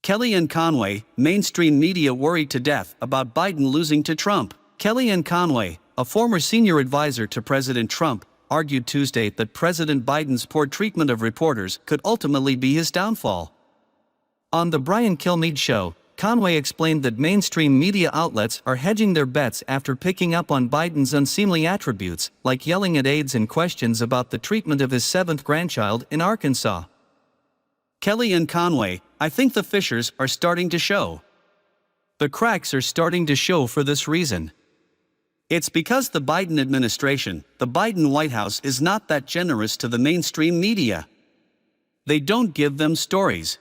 Kellyanne Conway, mainstream media worried to death about Biden losing to Trump. Kellyanne Conway, a former senior advisor to President Trump, argued Tuesday that President Biden's poor treatment of reporters could ultimately be his downfall. On The Brian Kilmeade Show, Conway explained that mainstream media outlets are hedging their bets after picking up on Biden's unseemly attributes, like yelling at aides and questions about the treatment of his seventh grandchild in Arkansas. Kellyanne Conway, I think the fissures are starting to show. The cracks are starting to show for this reason. It's because the Biden administration, the Biden White House, is not that generous to the mainstream media. They don't give them stories.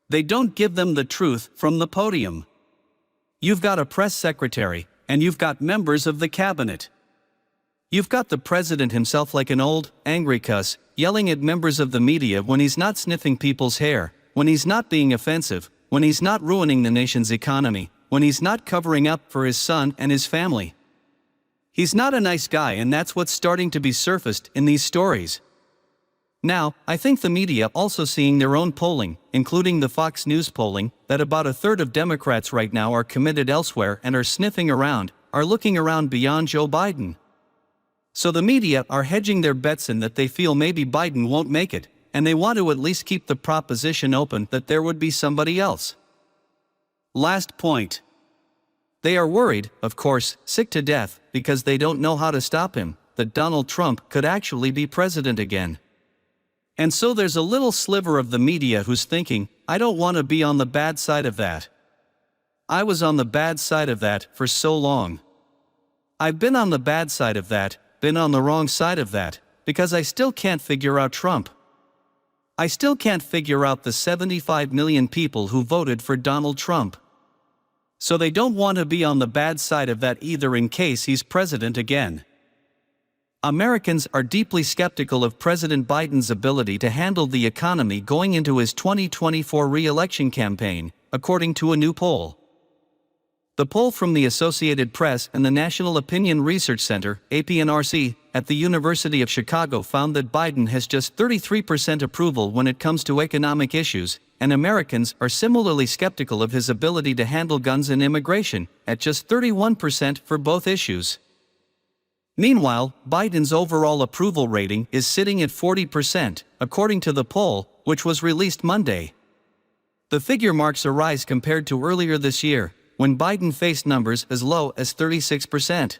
They don't give them the truth from the podium. You've got a press secretary, and you've got members of the cabinet. You've got the president himself like an old, angry cuss, yelling at members of the media when he's not sniffing people's hair, when he's not being offensive, when he's not ruining the nation's economy, when he's not covering up for his son and his family. He's not a nice guy, and that's what's starting to be surfaced in these stories. Now, I think the media also seeing their own polling, including the Fox News polling, that about a third of Democrats right now are committed elsewhere and are sniffing around, are looking around beyond Joe Biden. So the media are hedging their bets in that they feel maybe Biden won't make it, and they want to at least keep the proposition open that there would be somebody else. Last point. They are worried, of course, sick to death, because they don't know how to stop him, that Donald Trump could actually be president again. And so there's a little sliver of the media who's thinking, I don't want to be on the bad side of that. I was on the bad side of that for so long. I've been on the bad side of that, been on the wrong side of that, because I still can't figure out Trump. I still can't figure out the 75 million people who voted for Donald Trump. So they don't want to be on the bad side of that either in case he's president again. Americans are deeply skeptical of President Biden's ability to handle the economy going into his 2024 re-election campaign, according to a new poll. The poll from the Associated Press and the National Opinion Research Center, APNRC, at the University of Chicago found that Biden has just 33% approval when it comes to economic issues, and Americans are similarly skeptical of his ability to handle guns and immigration, at just 31% for both issues. Meanwhile, Biden's overall approval rating is sitting at 40%, according to the poll, which was released Monday. The figure marks a rise compared to earlier this year, when Biden faced numbers as low as 36%.